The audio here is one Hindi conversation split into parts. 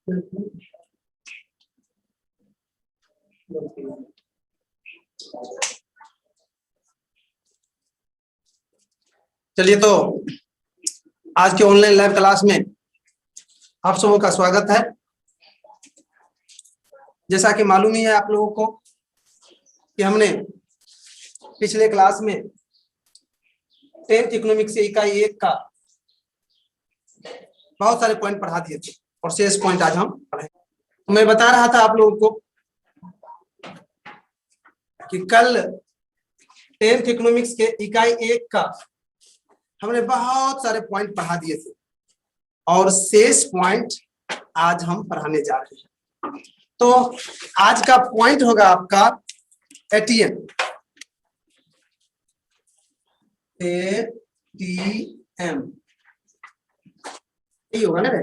चलिए, तो आज के ऑनलाइन लाइव क्लास में आप सबों का स्वागत है। जैसा कि मालूम ही है आप लोगों को कि हमने पिछले क्लास में 10th इकोनॉमिक्स से इकाई 1 का बहुत सारे पॉइंट पढ़ा दिए थे और शेष पॉइंट आज हम पढ़ेंगे। मैं बता रहा था आप लोगों को कि कल 10th इकोनॉमिक्स के इकाई 1 का हमने बहुत सारे पॉइंट पढ़ा दिए थे और शेष पॉइंट आज हम पढ़ाने जा रहे हैं। तो आज का पॉइंट होगा आपका एटीएम। एटीएम यही होगा ना रे?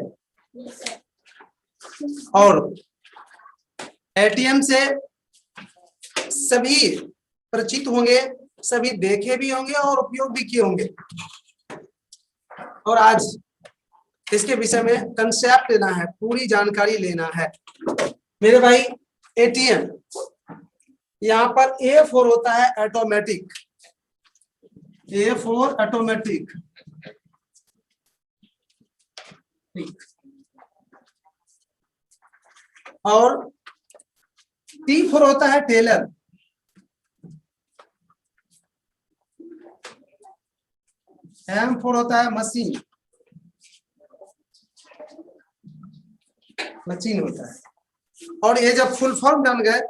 और एटीएम से सभी परिचित होंगे, सभी देखे भी होंगे और उपयोग भी किए होंगे। और आज इसके विषय में कंसेप्ट लेना है, पूरी जानकारी लेना है मेरे भाई। एटीएम यहाँ पर ए फॉर होता है ऑटोमेटिक, ए फॉर ऑटोमेटिक, और टी फॉर होता है टेलर, एम फॉर होता है मशीन, मशीन होता है। और ये जब फुल फॉर्म जान गए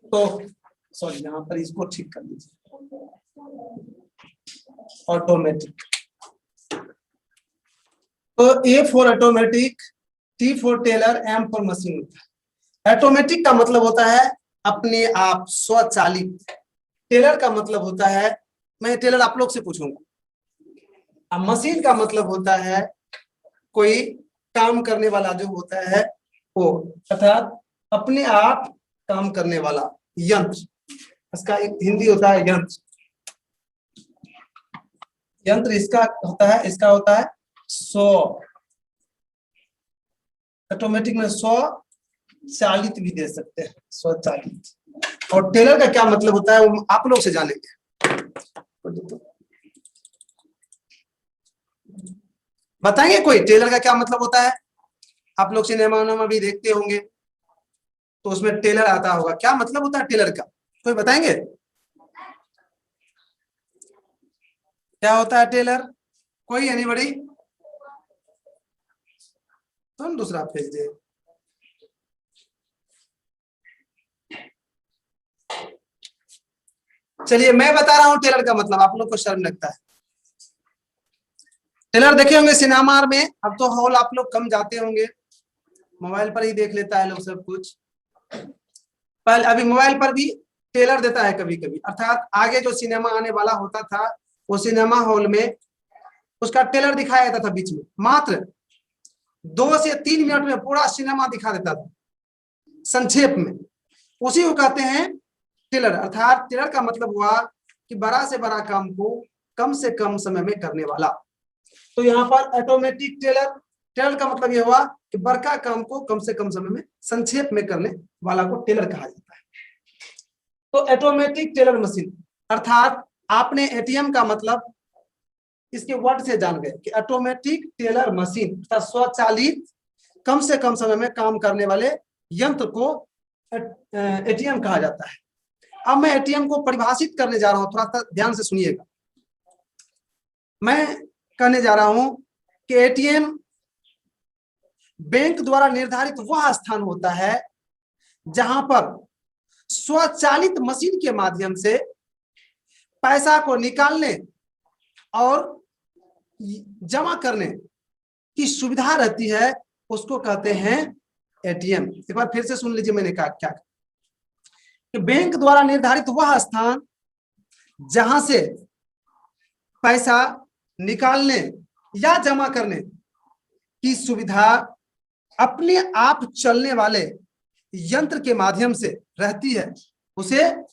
तो सॉरी यहाँ पर इसको ठीक कर लीजिए, ऑटोमेटिक। तो A for automatic, T for teller, M for machine होता है। ऑटोमेटिक का मतलब होता है अपने आप, स्वचालित। टेलर का मतलब होता है, मैं टेलर आप लोग से पूछूंगा। अब मशीन का मतलब होता है कोई काम करने वाला जो होता है वो, अर्थात अपने आप काम करने वाला यंत्र। इसका एक हिंदी होता है यंत्र। यंत्र इसका होता है, इसका होता है सौ। ऑटोमेटिक में स्वचालित भी दे सकते हैं, स्वचालित। और टेलर का क्या मतलब होता है वो आप लोग से जानेंगे। बताएंगे कोई टेलर का क्या मतलब होता है? आप लोग सिनेमा भी देखते होंगे तो उसमें टेलर आता होगा, क्या मतलब होता है टेलर का? कोई बताएंगे क्या होता है टेलर? कोई एनीबॉडी? तुम दूसरा भेज दे। चलिए मैं बता रहा हूं टेलर का मतलब, आप लोग को शर्म लगता है। टेलर देखे होंगे सिनेमा में, अब तो हॉल आप लोग कम जाते होंगे, मोबाइल पर ही देख लेता है लोग सब कुछ। पहले अभी मोबाइल पर भी टेलर देता है कभी कभी, अर्थात आगे जो सिनेमा आने वाला होता था वो सिनेमा हॉल में उसका टेलर दिखाया जाता था बीच में, मात्र 2 से 3 मिनट में पूरा सिनेमा दिखा देता था संक्षेप में। उसी को कहते हैं टेलर। अर्थात टेलर का मतलब हुआ कि बड़ा से बड़ा काम को कम से कम समय में करने वाला। तो यहाँ पर ऑटोमेटिक टेलर, टेलर का मतलब यह हुआ कि बड़का काम को कम से कम समय में संक्षेप में करने वाला को टेलर कहा जाता है। तो ऑटोमेटिक टेलर मशीन, अर्थात आपने एटीएम का मतलब इसके वर्ड से जान गए कि ऑटोमेटिक टेलर मशीन, अर्थात स्वचालित कम से कम समय में काम करने वाले यंत्र को एटीएम कहा जाता है। अब मैं एटीएम को परिभाषित करने जा रहा हूं, थोड़ा सा ध्यान से सुनिएगा। मैं कहने जा रहा हूं कि एटीएम बैंक द्वारा निर्धारित वह स्थान होता है जहां पर स्वचालित मशीन के माध्यम से पैसा को निकालने और जमा करने की सुविधा रहती है, उसको कहते हैं एटीएम। एक बार फिर से सुन लीजिए मैंने कहा क्या कि बैंक द्वारा निर्धारित वह स्थान जहां से पैसा निकालने या जमा करने की सुविधा अपने आप चलने वाले यंत्र के माध्यम से रहती है, उसे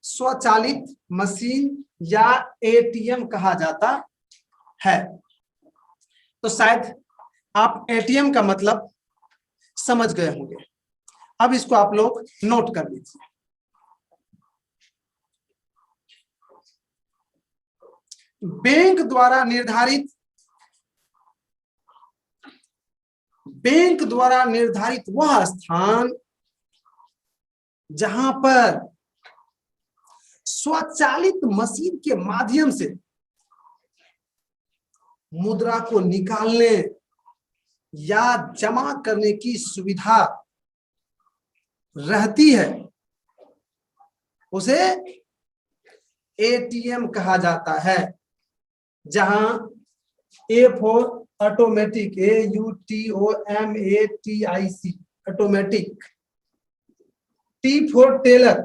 स्वचालित मशीन या एटीएम कहा जाता है। तो शायद आप एटीएम का मतलब समझ गए होंगे। अब इसको आप लोग नोट कर लीजिए। बैंक द्वारा निर्धारित वह स्थान जहां पर स्वचालित मशीन के माध्यम से मुद्रा को निकालने या जमा करने की सुविधा रहती है, उसे एटीएम कहा जाता है। जहां A for automatic, AUTOMATIC automatic, T for teller,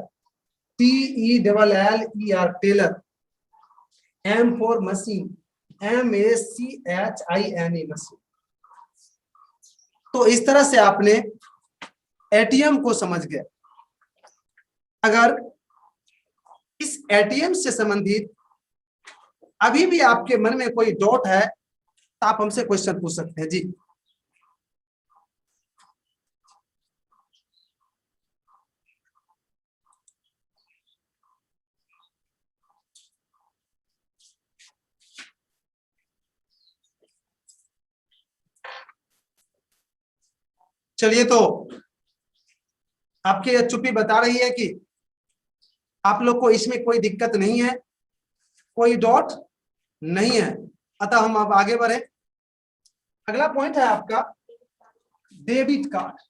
TELLER teller, M for machine, MACHINE machine. तो इस तरह से आपने एटीएम को समझ गए। अगर इस एटीएम से संबंधित अभी भी आपके मन में कोई डाउट है तो आप हमसे क्वेश्चन पूछ सकते हैं जी। चलिए, तो आपकी चुप्पी बता रही है कि आप लोग को इसमें कोई दिक्कत नहीं है, कोई डाउट नहीं है। अतः हम अब आगे बढ़े। अगला पॉइंट है आपका डेबिट कार्ड।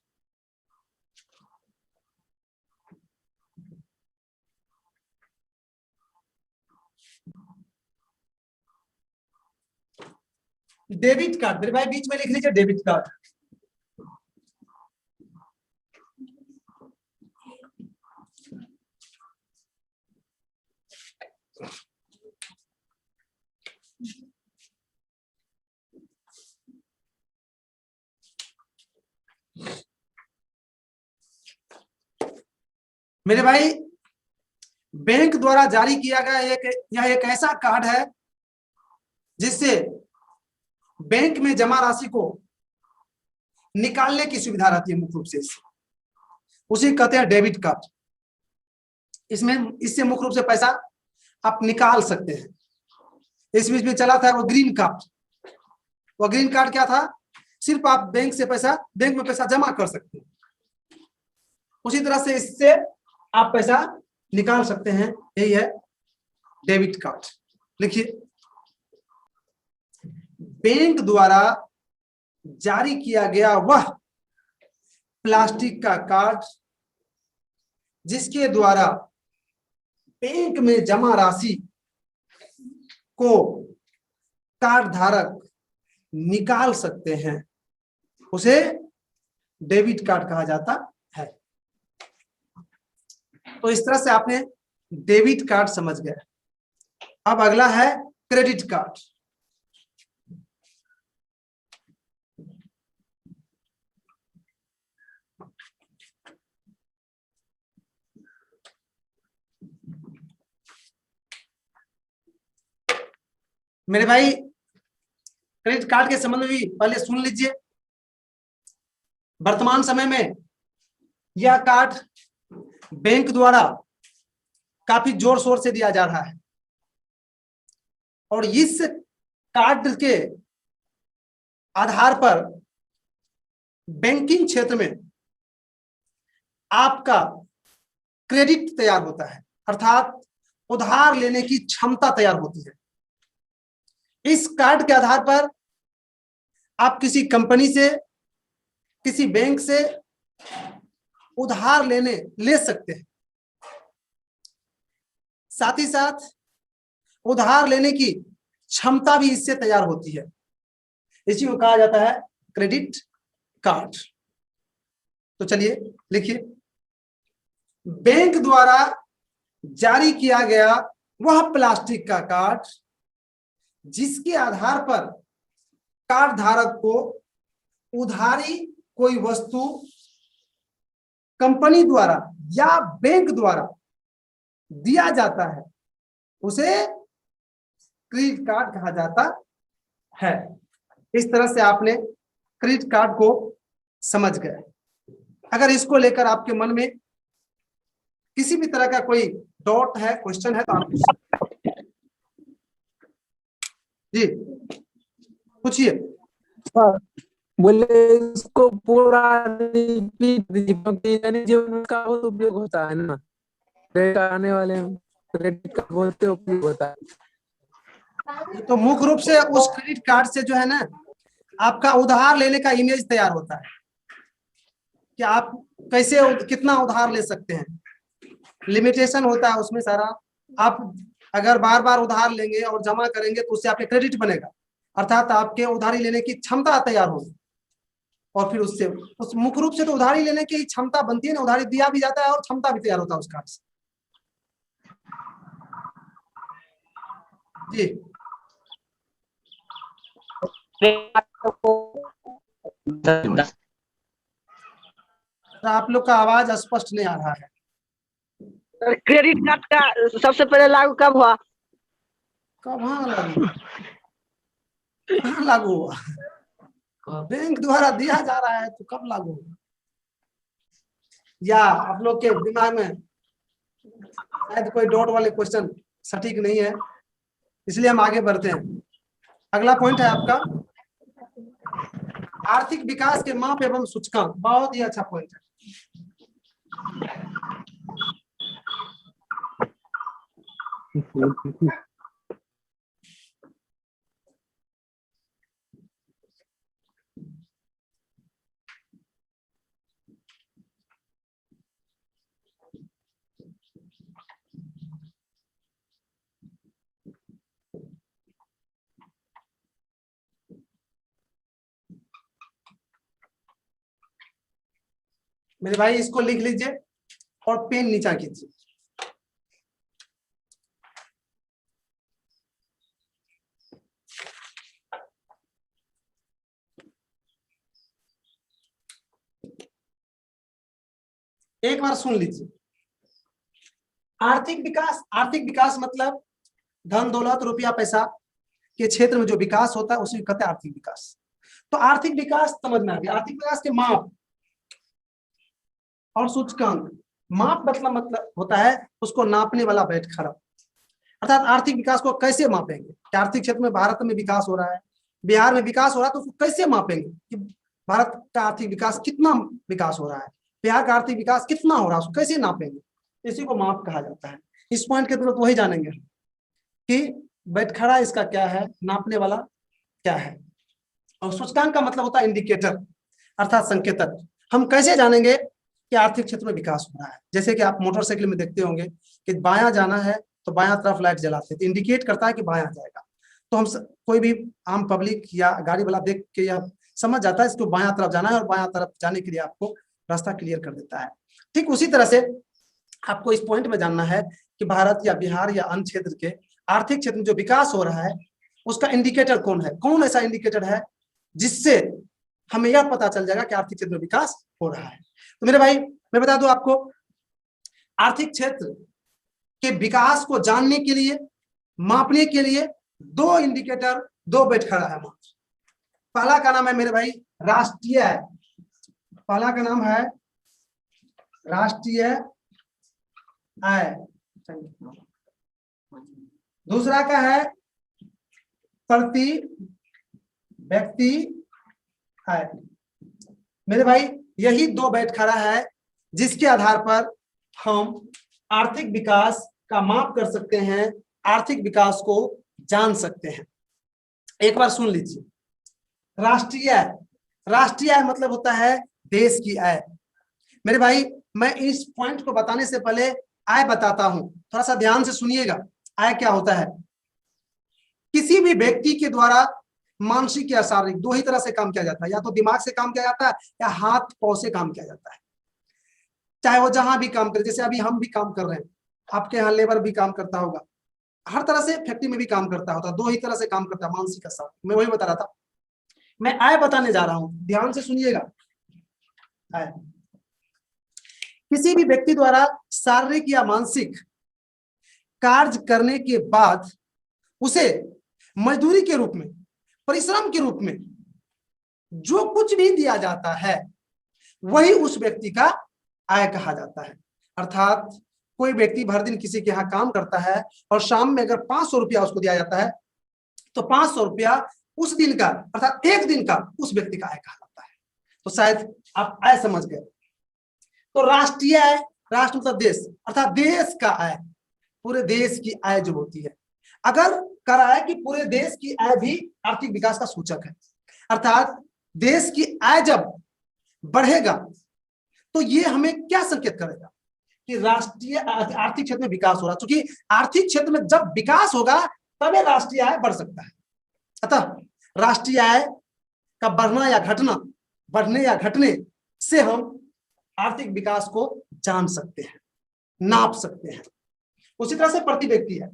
डेबिट कार्ड, मेरे भाई बीच में लिख लीजिए डेबिट कार्ड। मेरे भाई, बैंक द्वारा जारी किया गया यह एक ऐसा कार्ड है जिससे बैंक में जमा राशि को निकालने की सुविधा रहती है। मुख्य रूप से उसी कहते हैं डेबिट कार्ड। इससे मुख्य रूप से पैसा आप निकाल सकते हैं। इस बीच में चला था वो ग्रीन कार्ड। वो ग्रीन कार्ड क्या था? सिर्फ आप बैंक में पैसा जमा कर सकते हैं। उसी तरह से इससे आप पैसा निकाल सकते हैं। यही है डेबिट कार्ड। लिखिए, बैंक द्वारा जारी किया गया वह प्लास्टिक का कार्ड जिसके द्वारा बैंक में जमा राशि को कार्ड धारक निकाल सकते हैं, उसे डेबिट कार्ड कहा जाता है। तो इस तरह से आपने डेबिट कार्ड समझ गए। अब अगला है क्रेडिट कार्ड। मेरे भाई, क्रेडिट कार्ड के संबंध में भी पहले सुन लीजिए। वर्तमान समय में यह कार्ड बैंक द्वारा काफी जोर शोर से दिया जा रहा है और इस कार्ड के आधार पर बैंकिंग क्षेत्र में आपका क्रेडिट तैयार होता है, अर्थात उधार लेने की क्षमता तैयार होती है। इस कार्ड के आधार पर आप किसी कंपनी से, किसी बैंक से उधार ले सकते हैं। साथ ही साथ उधार लेने की क्षमता भी इससे तैयार होती है। इसी को कहा जाता है क्रेडिट कार्ड। तो चलिए लिखिए, बैंक द्वारा जारी किया गया वह प्लास्टिक का कार्ड जिसके आधार पर कार्ड धारक को उधारी कोई वस्तु कंपनी द्वारा या बैंक द्वारा दिया जाता है, उसे क्रेडिट कार्ड कहा जाता है। इस तरह से आपने क्रेडिट कार्ड को समझ गए। अगर इसको लेकर आपके मन में किसी भी तरह का कोई डाउट है, क्वेश्चन है, तो आप पूछ सकते हैं। जी पूछिए। बोले इसको पूरा रिपीट दीजिए, क्योंकि दैनिक जीवन में का बहुत उपयोग होता है ना, क्रेडिट आने वाले क्रेडिट कार्ड बहुत उपयोग होता है। तो मुख्य रूप से उस क्रेडिट कार्ड से जो है ना, आपका उधार लेने का इमेज तैयार होता है कि आप कैसे कितना उधार ले सकते हैं, लिमिटेशन होता है उसमें सारा। आप अगर बार बार उधार लेंगे और जमा करेंगे तो उससे आपके क्रेडिट बनेगा, अर्थात आपके उधारी लेने की क्षमता तैयार होगी, और फिर उससे उस मुख्य रूप से तो उधारी लेने की क्षमता बनती है ना, उधारी दिया भी जाता है और क्षमता भी तैयार होता है उस कार्ड से। जी आप लोग का आवाज स्पष्ट नहीं आ रहा है। क्रेडिट कार्ड का सबसे पहले लागू कब हुआ? कहाँ लागू, कहाँ लागू हुआ? बैंक द्वारा दिया जा रहा है तो कब लागू होगा? या आप लोग के दिमाग में शायद कोई डॉट वाले क्वेश्चन सटीक नहीं है, इसलिए हम आगे बढ़ते हैं। अगला पॉइंट है आपका आर्थिक विकास के माप एवं सूचकांक। बहुत ही अच्छा पॉइंट है। मेरे भाई इसको लिख लीजिए और पेन नीचा कीजिए। एक बार सुन लीजिए। आर्थिक विकास मतलब धन दौलत रुपया पैसा के क्षेत्र में जो विकास होता है उसी कहते हैं आर्थिक विकास। तो आर्थिक विकास समझना है। आर्थिक विकास के माप और सूचकांक। माप मतलब होता है उसको नापने वाला बैठखरा, अर्थात आर्थिक विकास को कैसे मापेंगे कि आर्थिक क्षेत्र में भारत में विकास हो रहा है, बिहार में विकास हो रहा है, तो उसको कैसे मापेंगे कि भारत का आर्थिक विकास कितना विकास हो रहा है, बिहार का आर्थिक विकास कितना हो रहा है, उसको कैसे नापेंगे? इसी को माप कहा जाता है। इस पॉइंट के तुरंत वही जानेंगे कि बैठखरा इसका क्या है, नापने वाला क्या है। और सूचकांक का मतलब होता है इंडिकेटर, अर्थात संकेतक। हम कैसे जानेंगे कि आर्थिक क्षेत्र में विकास हो रहा है? जैसे कि आप मोटरसाइकिल में देखते होंगे कि बायां जाना है तो बायां तरफ लाइट जलाते हैं, तो इंडिकेट करता है कि बायां जाएगा। तो हम कोई भी आम पब्लिक या गाड़ी वाला देख के या समझ जाता है इसको बायां तरफ जाना है, और बायां तरफ जाने के लिए आपको रास्ता क्लियर कर देता है। ठीक उसी तरह से आपको इस पॉइंट में जानना है कि भारत या बिहार या अन्य क्षेत्र के आर्थिक क्षेत्र में जो विकास हो रहा है उसका इंडिकेटर कौन है, कौन ऐसा इंडिकेटर है जिससे हमें यह पता चल जाएगा कि आर्थिक क्षेत्र में विकास हो रहा है। तो मेरे भाई मैं बता दूं आपको, आर्थिक क्षेत्र के विकास को जानने के लिए, मापने के लिए दो इंडिकेटर, दो बैठखरा है। पहला का नाम है मेरे भाई राष्ट्रीय, पहला का नाम है राष्ट्रीय आय, दूसरा का है प्रति व्यक्ति आय। मेरे भाई यही दो बैठखरा है जिसके आधार पर हम आर्थिक विकास का माप कर सकते हैं, आर्थिक विकास को जान सकते हैं। एक बार सुन लीजिए। राष्ट्रीय आय, राष्ट्रीय आय मतलब होता है देश की आय। मेरे भाई मैं इस पॉइंट को बताने से पहले आय बताता हूं, थोड़ा सा ध्यान से सुनिएगा। आय क्या होता है? किसी भी व्यक्ति के द्वारा मानसिक या शारीरिक दो ही तरह से काम किया जाता है, या तो दिमाग से काम किया जाता है या हाथ पांव से काम किया जाता है। चाहे वो जहां भी काम करे, जैसे अभी हम भी काम कर रहे हैं, आपके यहाँ लेबर भी काम करता होगा, हर तरह से फैक्ट्री में भी काम करता होता है, दो ही तरह से काम करता है, मानसिक का शारीरिक। मैं वही बता रहा था। मैं आय बताने जा रहा हूं, ध्यान से सुनिएगा। आय किसी भी व्यक्ति द्वारा शारीरिक या मानसिक कार्य करने के बाद उसे मजदूरी के रूप में, परिश्रम के रूप में जो कुछ भी दिया जाता है वही उस व्यक्ति का आय कहा जाता है। अर्थात कोई व्यक्ति भर दिन किसी के यहाँ काम करता है और शाम में अगर 500 रुपया उसको दिया जाता है तो 500 रुपया उस दिन का अर्थात एक दिन का उस व्यक्ति का आय कहा जाता है। तो शायद आप आय समझ गए। तो राष्ट्रीय आय, राष्ट्र मतलब देश, अर्थात देश का आय, पूरे देश की आय जो होती है। अगर करा है कि पूरे देश की आय भी आर्थिक विकास का सूचक है, अर्थात देश की आय जब बढ़ेगा तो ये हमें क्या संकेत करेगा कि राष्ट्रीय आर्थिक क्षेत्र में विकास हो रहा है। क्योंकि आर्थिक क्षेत्र में जब विकास होगा तभी राष्ट्रीय आय बढ़ सकता है। अतः राष्ट्रीय आय का बढ़ना या घटना, बढ़ने या घटने से हम आर्थिक विकास को जान सकते हैं, नाप सकते हैं। उसी तरह से प्रति व्यक्ति आय,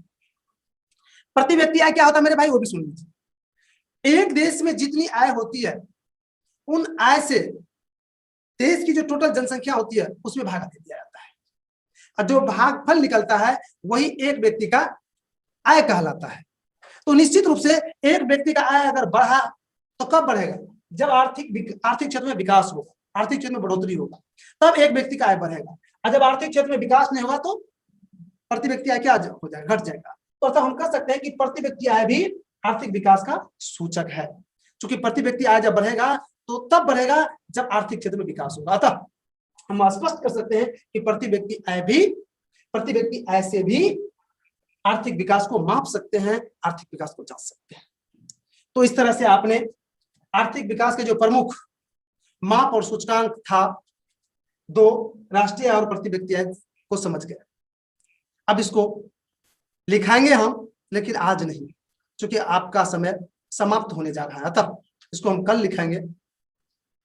प्रति व्यक्ति आय क्या होता है मेरे भाई, वो भी सुन लीजिए। एक देश में जितनी आय होती है उन आय से देश की जो टोटल जनसंख्या होती है उसमें भागा दे दिया जाता है, और जो भागफल निकलता है वही एक व्यक्ति का आय कहलाता है। तो निश्चित रूप से एक व्यक्ति का आय अगर बढ़ा तो कब बढ़ेगा, जब आर्थिक क्षेत्र में विकास होगा, आर्थिक क्षेत्र में बढ़ोतरी होगा, तब एक व्यक्ति का आय बढ़ेगा। और जब आर्थिक क्षेत्र में विकास नहीं होगा तो प्रति व्यक्ति आय क्या हो जाएगा, घट जाएगा। तो अतः हम कह सकते हैं कि प्रति व्यक्ति आय भी आर्थिक विकास का सूचक है। क्योंकि प्रति व्यक्ति आय जब बढ़ेगा तो तब बढ़ेगा जब आर्थिक क्षेत्र में विकास होगा। अतः हम स्पष्ट कर सकते हैं कि प्रति व्यक्ति आय से भी आर्थिक विकास को माप सकते हैं, आर्थिक विकास को जान सकते हैं। तो इस तरह से आपने आर्थिक विकास के जो प्रमुख माप और सूचकांक था, दो, राष्ट्रीय आय और प्रति व्यक्ति आय को समझ गए। अब इसको लिखाएंगे हम, लेकिन आज नहीं, क्योंकि आपका समय समाप्त होने जा रहा है। अतः इसको हम कल लिखेंगे।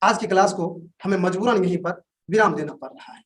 आज की क्लास को हमें मजबूरन यहीं पर विराम देना पड़ रहा है।